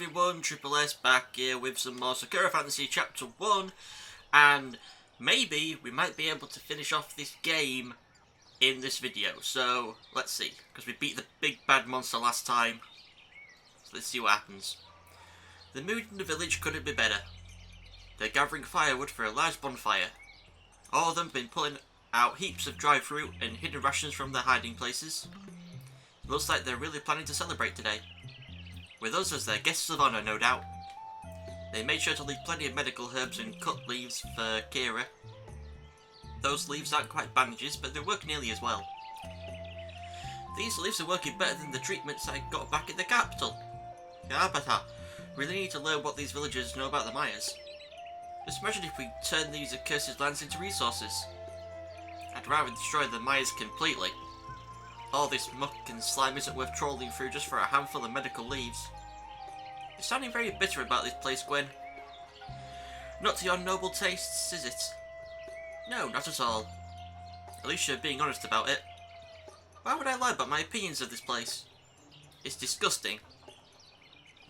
everyone, Triple S back here with some more Sakura Fantasy Chapter 1, and maybe we might be able to finish off this game in this video. So, let's see, because we beat the big bad monster last time, so let's see what happens. The mood in the village couldn't be better. They're gathering firewood for a large bonfire. All of them have been pulling out heaps of dried fruit and hidden rations from their hiding places. It looks like they're really planning to celebrate today. With us as their guests of honour, no doubt. They made sure to leave plenty of medical herbs and cut leaves for Kira. Those leaves aren't quite bandages, but they work nearly as well. These leaves are working better than the treatments I got back in the capital. Yeah, but I really need to learn what these villagers know about the Mayas. Just imagine if we turn these accursed lands into resources. I'd rather destroy the Mayas completely. All this muck and slime isn't worth trawling through just for a handful of medical leaves. You're sounding very bitter about this place, Gwen. Not to your noble tastes, is it? No, not at all. At least you're being honest about it. Why would I lie about my opinions of this place? It's disgusting.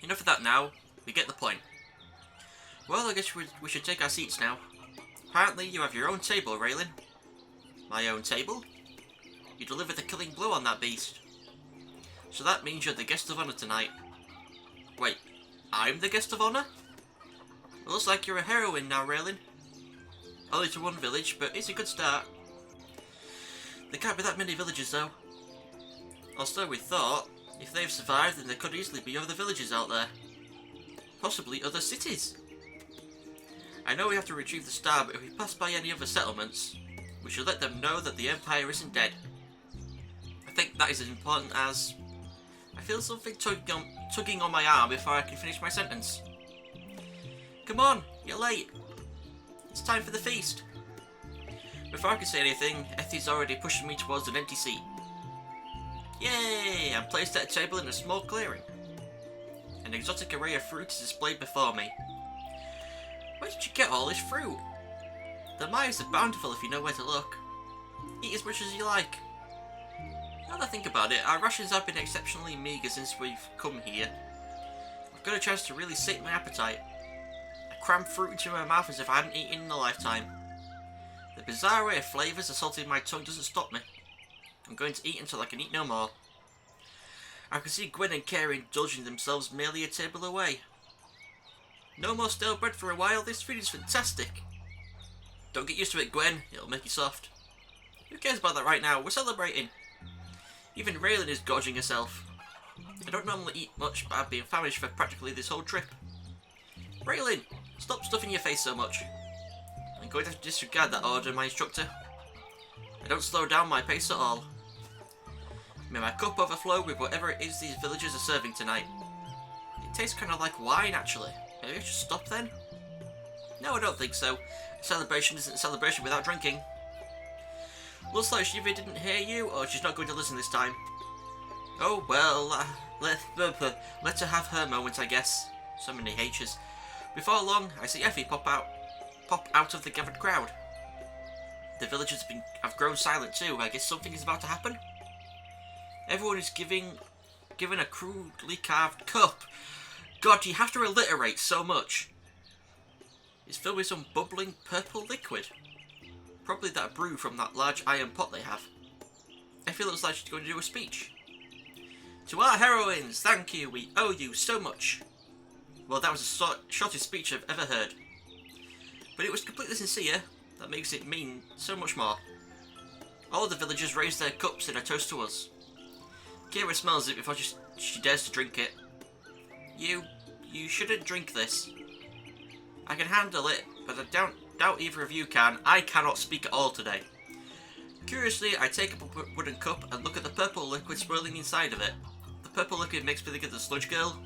Enough of that now. We get the point. Well, I guess we should take our seats now. Apparently you have your own table, Raylan. My own table? You delivered the killing blow on that beast. So that means you're the guest of honour tonight. Wait, I'm the guest of honour? It looks like you're a heroine now, Raylan. Only to one village, but it's a good start. There can't be that many villages though. Or so we thought. If they've survived, then there could easily be other villages out there. Possibly other cities. I know we have to retrieve the star, but if we pass by any other settlements, we should let them know that the Empire isn't dead. I think that is as important as... I feel something tugging on my arm before I can finish my sentence. Come on, you're late. It's time for the feast. Before I can say anything, Effie's already pushing me towards an empty seat. Yay! I'm placed at a table in a small clearing. An exotic array of fruit is displayed before me. Where did you get all this fruit? The Mayas are bountiful if you know where to look. Eat as much as you like. Now that I think about it, our rations have been exceptionally meagre since we've come here. I've got a chance to really sate my appetite. I cram fruit into my mouth as if I hadn't eaten in a lifetime. The bizarre array of flavours assaulting my tongue doesn't stop me. I'm going to eat until I can eat no more. I can see Gwen and Kara indulging themselves merely a table away. No more stale bread for a while, this food is fantastic. Don't get used to it, Gwen, it'll make you soft. Who cares about that right now? We're celebrating. Even Raylan is gorging herself. I don't normally eat much, but I've been famished for practically this whole trip. Raylan, stop stuffing your face so much. I'm going to have to disregard that order, my instructor. I don't slow down my pace at all. May my cup overflow with whatever it is these villagers are serving tonight. It tastes kind of like wine, actually. Maybe I should stop then? No, I don't think so. A celebration isn't a celebration without drinking. Looks like she either didn't hear you, or she's not going to listen this time. Oh well, let her have her moment, I guess. So many H's. Before long, I see Effie pop out of the gathered crowd. The villagers have grown silent too. I guess something is about to happen. Everyone is given a crudely carved cup. God, you have to alliterate so much. It's filled with some bubbling purple liquid. Probably that brew from that large iron pot they have. Effie looks like she's going to do a speech. To our heroines, thank you, we owe you so much. Well, that was the shortest speech I've ever heard. But it was completely sincere. That makes it mean so much more. All the villagers raise their cups in a toast to us. Kira smells it before she dares to drink it. You shouldn't drink this. I can handle it, but I doubt either of you can. I cannot speak at all today. Curiously, I take up a wooden cup and look at the purple liquid swirling inside of it. The purple liquid makes me think of the sludge girl.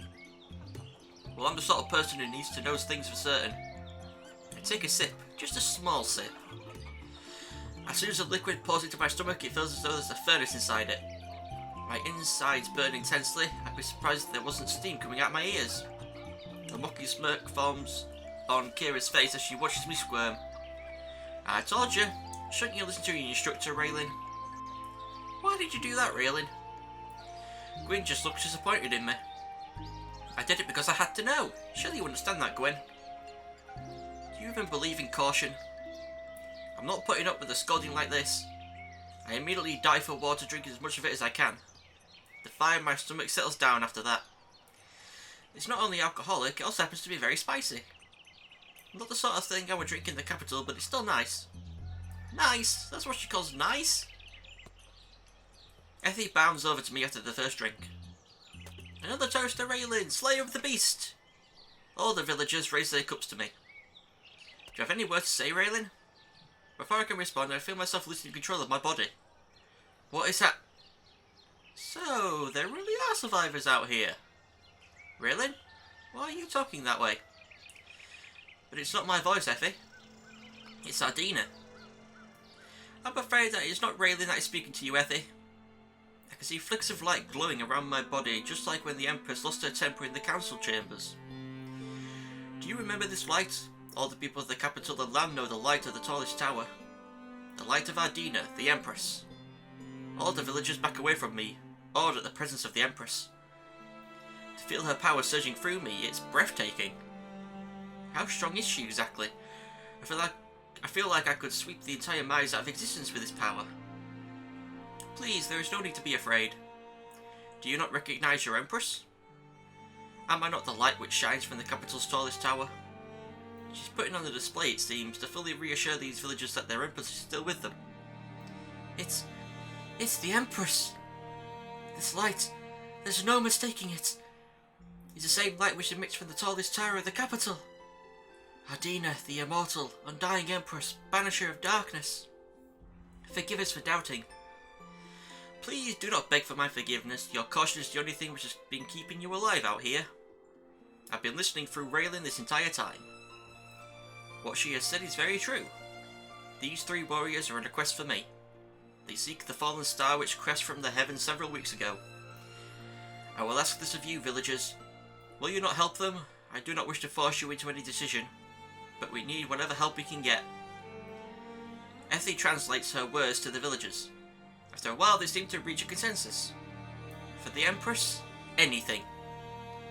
Well, I'm the sort of person who needs to know things for certain. I take a sip, just a small sip. As soon as the liquid pours into my stomach, it feels as though there's a furnace inside it. My insides burn intensely. I'd be surprised if there wasn't steam coming out my ears. A mocking smirk forms on Kira's face as she watches me squirm. I told you. Shouldn't you listen to your instructor, Raylan? Why did you do that, Raylan? Gwyn just looks disappointed in me. I did it because I had to know. Surely you understand that, Gwen. Do you even believe in caution? I'm not putting up with a scolding like this. I immediately dive for water, drinking as much of it as I can. The fire in my stomach settles down after that. It's not only alcoholic, it also happens to be very spicy. Not the sort of thing I would drink in the capital, but it's still nice. Nice? That's what she calls nice? Effie bounds over to me after the first drink. Another toast to Raylin, Slayer of the Beast! All the villagers raise their cups to me. Do you have any words to say, Raylin? Before I can respond, I feel myself losing control of my body. What is that? So, there really are survivors out here. Raylin? Why are you talking that way? But it's not my voice, Effie. It's Ardina. I'm afraid that it's not Raylin that is speaking to you, Effie. I can see flicks of light glowing around my body, just like when the Empress lost her temper in the council chambers. Do you remember this light? All the people of the capital and land know the light of the tallest tower. The light of Ardina, the Empress. All the villagers back away from me, awed at the presence of the Empress. To feel her power surging through me, it's breathtaking. How strong is she exactly? I feel like I could sweep the entire Mires out of existence with this power. Please, there is no need to be afraid. Do you not recognize your Empress? Am I not the light which shines from the capital's tallest tower? She's putting on a display, it seems, to fully reassure these villagers that their Empress is still with them. It's the Empress! This light, there's no mistaking it. It's the same light which emits from the tallest tower of the capital. Ardina, the immortal, undying Empress, banisher of darkness. Forgive us for doubting. Please do not beg for my forgiveness. Your caution is the only thing which has been keeping you alive out here. I've been listening through Raylin this entire time. What she has said is very true. These three warriors are on a quest for me. They seek the fallen star which crashed from the heavens several weeks ago. I will ask this of you, villagers. Will you not help them? I do not wish to force you into any decision, but we need whatever help we can get. Effie translates her words to the villagers. After a while, they seem to reach a consensus. For the Empress, anything.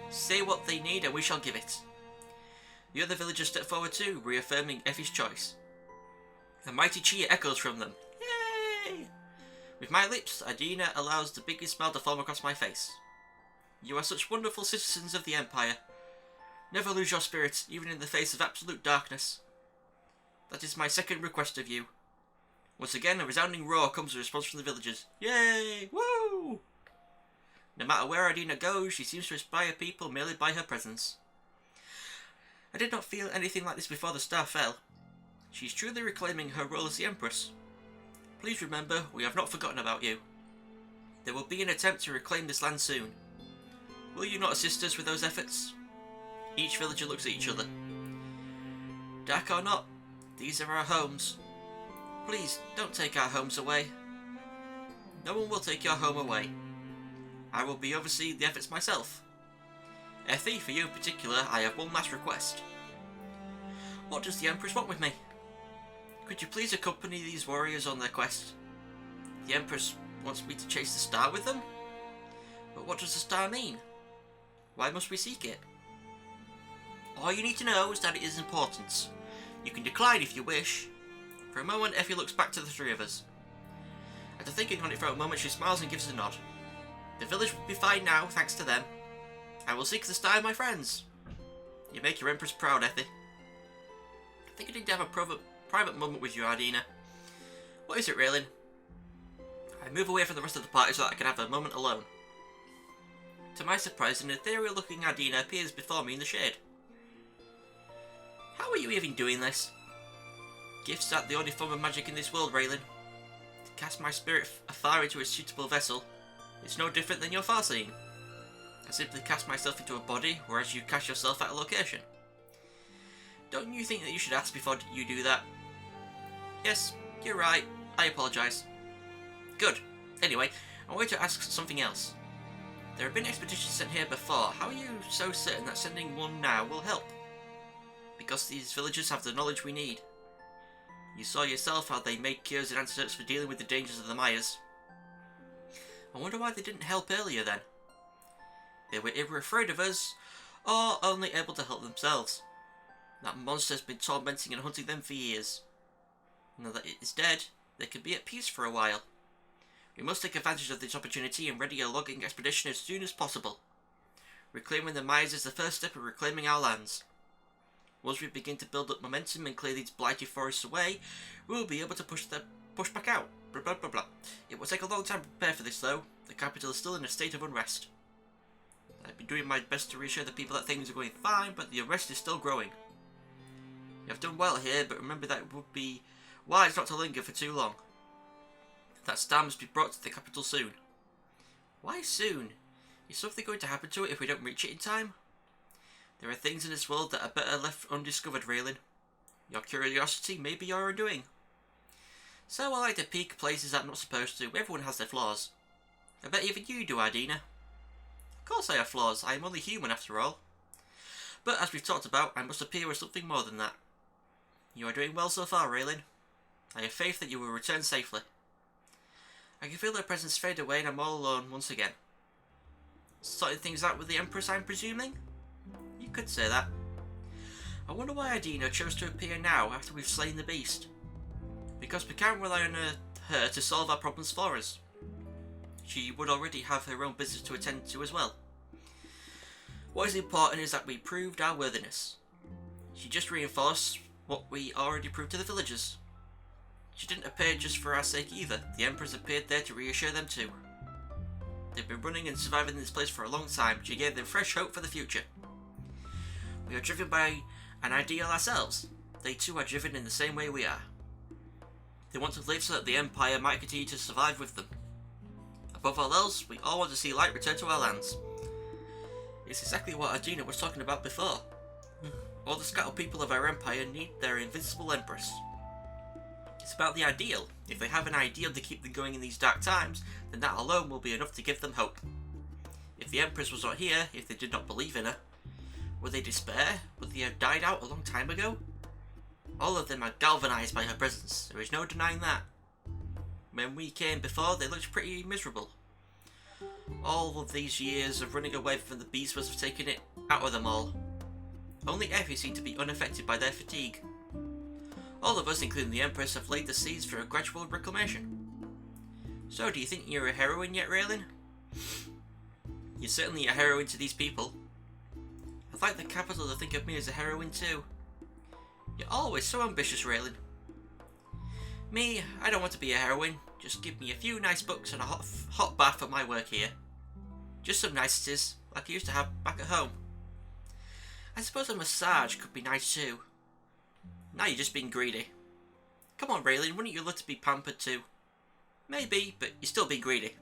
Say what they need and we shall give it. The other villagers step forward too, reaffirming Effie's choice. A mighty cheer echoes from them. Yay! With my lips, Ardina allows the biggest smile to form across my face. You are such wonderful citizens of the Empire. Never lose your spirit, even in the face of absolute darkness. That is my second request of you. Once again, a resounding roar comes as a response from the villagers. Yay! Woo! No matter where Ardina goes, she seems to inspire people merely by her presence. I did not feel anything like this before the star fell. She is truly reclaiming her role as the Empress. Please remember, we have not forgotten about you. There will be an attempt to reclaim this land soon. Will you not assist us with those efforts? Each villager looks at each other. Dark or not, these are our homes. Please, don't take our homes away. No one will take your home away. I will be overseeing the efforts myself. Effie, for you in particular, I have one last request. What does the Empress want with me? Could you please accompany these warriors on their quest? The Empress wants me to chase the star with them? But what does the star mean? Why must we seek it? All you need to know is that it is important. You can decline if you wish. For a moment, Effie looks back to the three of us. After thinking on it for a moment, she smiles and gives a nod. The village will be fine now, thanks to them. I will seek the star, my friends. You make your Empress proud, Effie. I think I need to have a private moment with you, Ardina. What is it, Raylin? I move away from the rest of the party so that I can have a moment alone. To my surprise, an ethereal-looking Ardina appears before me in the shade. How are you even doing this? Gifts aren't the only form of magic in this world, Raylin. To cast my spirit afar into a suitable vessel, it's no different than your farseeing. I simply cast myself into a body, whereas you cast yourself at a location. Don't you think that you should ask before you do that? Yes, you're right. I apologise. Good. Anyway, I want to ask something else. There have been expeditions sent here before. How are you so certain that sending one now will help? Because these villagers have the knowledge we need. You saw yourself how they made cures and antidotes for dealing with the dangers of the Mires. I wonder why they didn't help earlier then. They were either afraid of us, or only able to help themselves. That monster has been tormenting and hunting them for years. Now that it is dead, they can be at peace for a while. We must take advantage of this opportunity and ready a logging expedition as soon as possible. Reclaiming the mines is the first step in reclaiming our lands. Once we begin to build up momentum and clear these blighted forests away, we will be able to push back out. Blah blah blah blah. It will take a long time to prepare for this though. The capital is still in a state of unrest. I've been doing my best to reassure the people that things are going fine, but the unrest is still growing. You have done well here, but remember that it would be wise not to linger for too long. That star must be brought to the capital soon. Why soon? Is something going to happen to it if we don't reach it in time? There are things in this world that are better left undiscovered, Raelin. Your curiosity may be your undoing. So I like to peek places I'm not supposed to. Everyone has their flaws. I bet even you do, Idina. Of course I have flaws. I am only human after all. But as we've talked about, I must appear as something more than that. You are doing well so far, Raelin. I have faith that you will return safely. I can feel their presence fade away and I'm all alone once again. Sorting things out with the Empress, I'm presuming? You could say that. I wonder why Idina chose to appear now after we've slain the beast. Because we can't rely on her to solve our problems for us. She would already have her own business to attend to as well. What is important is that we proved our worthiness. She just reinforced what we already proved to the villagers. She didn't appear just for our sake either. The Empress appeared there to reassure them too. They've been running and surviving in this place for a long time. She gave them fresh hope for the future. We are driven by an ideal ourselves. They too are driven in the same way we are. They want to live so that the Empire might continue to survive with them. Above all else, we all want to see light return to our lands. It's exactly what Idina was talking about before. All the scattered people of our Empire need their invincible Empress. It's about the ideal. If they have an ideal to keep them going in these dark times, then that alone will be enough to give them hope. If the Empress was not here, if they did not believe in her, would they despair? Would they have died out a long time ago? All of them are galvanised by her presence. There is no denying that. When we came before, they looked pretty miserable. All of these years of running away from the beast must have taken it out of them all. Only Effie seemed to be unaffected by their fatigue. All of us, including the Empress, have laid the seeds for a gradual reclamation. So, do you think you're a heroine yet, Raelin? You're certainly a heroine to these people. I'd like the capital to think of me as a heroine too. You're always so ambitious, Raelin. Me, I don't want to be a heroine. Just give me a few nice books and a hot bath for my work here. Just some niceties, like I used to have back at home. I suppose a massage could be nice too. Now you're just being greedy. Come on, Raelin, wouldn't you love to be pampered too? Maybe, but you're still being greedy.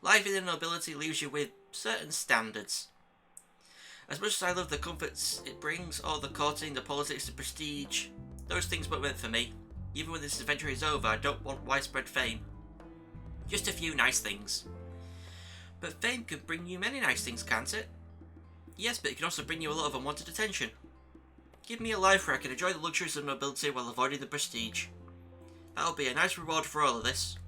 Life in the nobility leaves you with certain standards. As much as I love the comforts it brings, all the courting, the politics, the prestige, those things weren't meant for me. Even when this adventure is over, I don't want widespread fame. Just a few nice things. But fame can bring you many nice things, can't it? Yes, but it can also bring you a lot of unwanted attention. Give me a life where I can enjoy the luxuries of nobility while avoiding the prestige. That'll be a nice reward for all of this.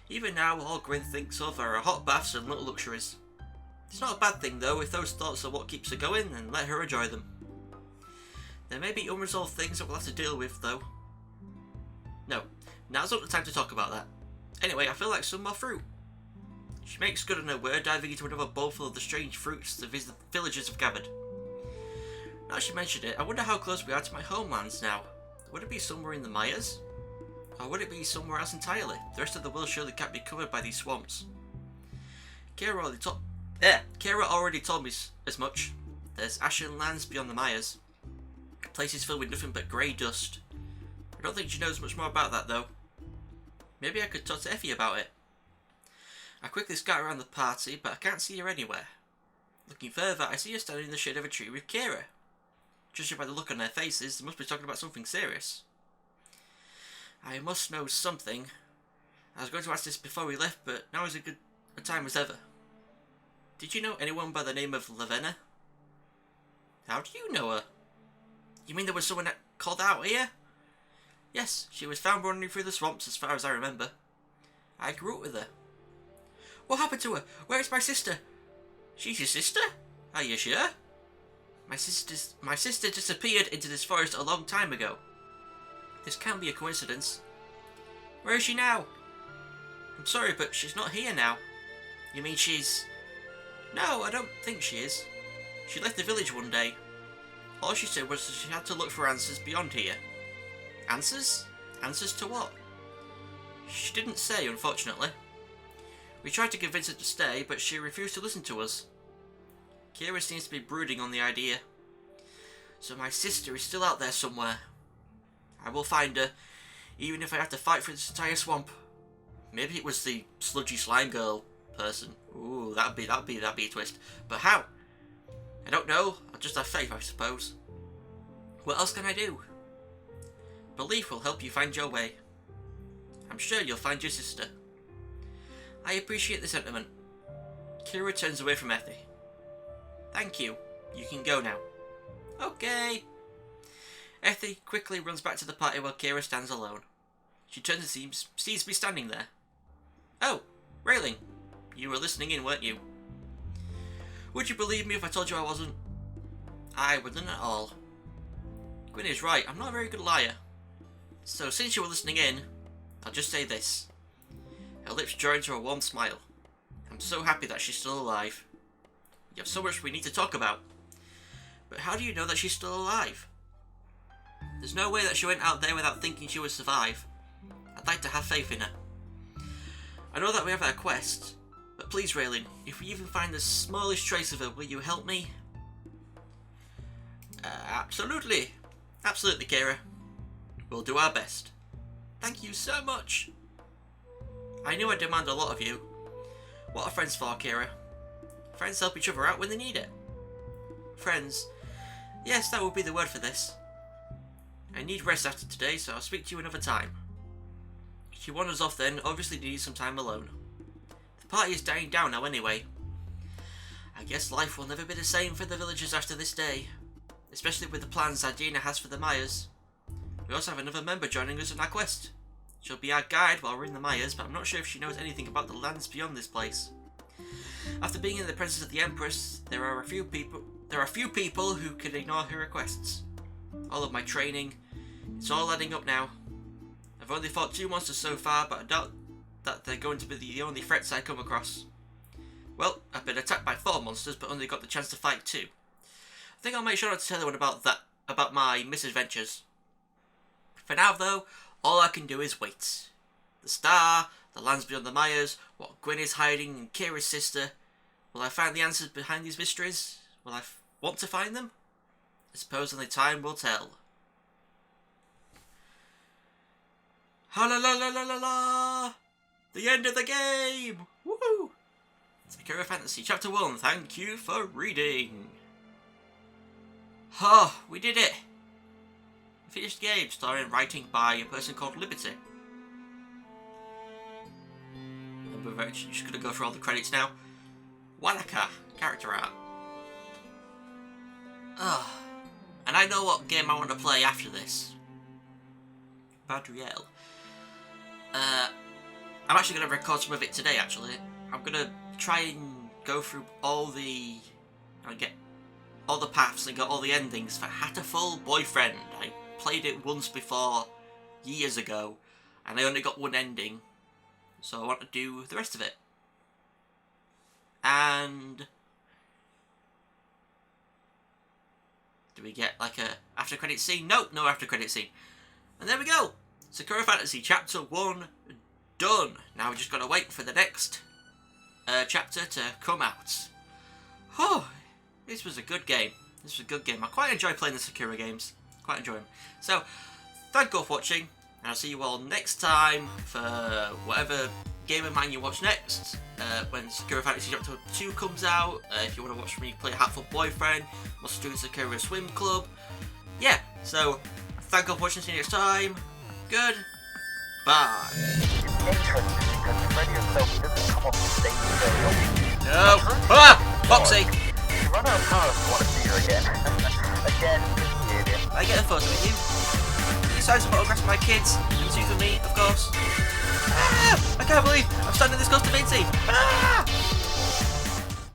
Even now, all Gwyn thinks of are hot baths and little luxuries. It's not a bad thing though, if those thoughts are what keeps her going, then let her enjoy them. There may be unresolved things that we'll have to deal with though. No, now's not the time to talk about that. Anyway, I feel like some more fruit. She makes good on her word, diving into another bowlful of the strange fruits the villagers have gathered. Now she mentioned it, I wonder how close we are to my homelands now. Would it be somewhere in the Mayas? Or would it be somewhere else entirely? The rest of the world surely can't be covered by these swamps. Kira already told me as much. There's ashen lands beyond the Mayas. Places filled with nothing but grey dust. I don't think she knows much more about that though. Maybe I could talk to Effie about it. I quickly scout around the party, but I can't see her anywhere. Looking further, I see her standing in the shade of a tree with Kira. Judging by the look on their faces, they must be talking about something serious. I must know something. I was going to ask this before we left, but now is as good a time as ever. Did you know anyone by the name of Lavenna? How do you know her? You mean there was someone called out here? Yes, she was found wandering through the swamps as far as I remember. I grew up with her. What happened to her? Where is my sister? She's your sister? Are you sure? My sister disappeared into this forest a long time ago. This can't be a coincidence. Where is she now? I'm sorry, but she's not here now. You mean she's... No, I don't think she is. She left the village one day. All she said was that she had to look for answers beyond here. Answers? Answers to what? She didn't say, unfortunately. We tried to convince her to stay, but she refused to listen to us. Kira seems to be brooding on the idea. So my sister is still out there somewhere. I will find her, even if I have to fight through this entire swamp. Maybe it was the sludgy slime girl person. Ooh, that'd be a twist. But how? I don't know. I'll just have faith, I suppose. What else can I do? Belief will help you find your way. I'm sure you'll find your sister. I appreciate the sentiment. Kira turns away from Effie. Thank you. You can go now. Okay. Effie quickly runs back to the party while Kira stands alone. She turns and sees me standing there. Oh, Rayling. You were listening in, weren't you? Would you believe me if I told you I wasn't? I wouldn't at all. Gwyn is right, I'm not a very good liar. So since you were listening in, I'll just say this. Her lips draw into a warm smile. I'm so happy that she's still alive. We have so much we need to talk about. But how do you know that she's still alive? There's no way that she went out there without thinking she would survive. I'd like to have faith in her. I know that we have our quest, but please, Raylan, if we even find the smallest trace of her, will you help me? Absolutely. Absolutely, Kira. We'll do our best. Thank you so much. I knew I demand a lot of you. What are friends for, Kira? Friends help each other out when they need it. Friends. Yes, that would be the word for this. I need rest after today, so I'll speak to you another time. She wanders off then, obviously needs some time alone. The party is dying down now anyway. I guess life will never be the same for the villagers after this day. Especially with the plans Adina has for the Myers. We also have another member joining us in our quest. She'll be our guide while we're in the Myers, but I'm not sure if she knows anything about the lands beyond this place. After being in the presence of the Empress, there are a few people who can ignore her requests. All of my training, it's all adding up now. I've only fought 2 monsters so far, but I doubt that they're going to be the only threats I come across. Well, I've been attacked by 4 monsters, but only got the chance to fight 2. I think I'll make sure not to tell anyone about my misadventures. For now, though, all I can do is wait. The star, the lands beyond the Myers, what Gwyn is hiding, and Kira's sister. Will I find the answers behind these mysteries? Will I want to find them? I suppose only time will tell. Ha la la la la la la! The end of the game! Woohoo! Sakura Fantasy Chapter 1, thank you for reading. Oh, we did it! A finished game starring and writing by a person called Liberty. And we're actually just going to go through all the credits now. Wanaka, character art. And I know what game I want to play after this. Badriel. I'm actually going to record some of it today, actually. I'm going to try and go through all the... get all the paths and get all the endings for Hatterful Boyfriend. I played it once before, years ago, and I only got one ending. So I want to do the rest of it. And... do we get like a after credit scene? Nope, no after credit scene. And there we go! Sakura Fantasy Chapter 1 done. Now we just gotta wait for the next chapter to come out. Oh, this was a good game. This was a good game. I quite enjoy playing the Sakura games. Quite enjoy them. So, thank you all for watching, and I'll see you all next time for whatever game of mine you watch next. When Sakura Fantasy Chapter 2 comes out, if you want to watch me play Hatful Boyfriend, also do Sakura Swim Club. Yeah, so thank you all for watching. See you next time. Goodbye. No! Ah! Foxy! You run out of cars and want to see her again. Again, idiot. I get a photo with you. You sign some photographs of my kids, and two for me, of course. Ah! I can't believe I'm standing this close to Vinci. Ah!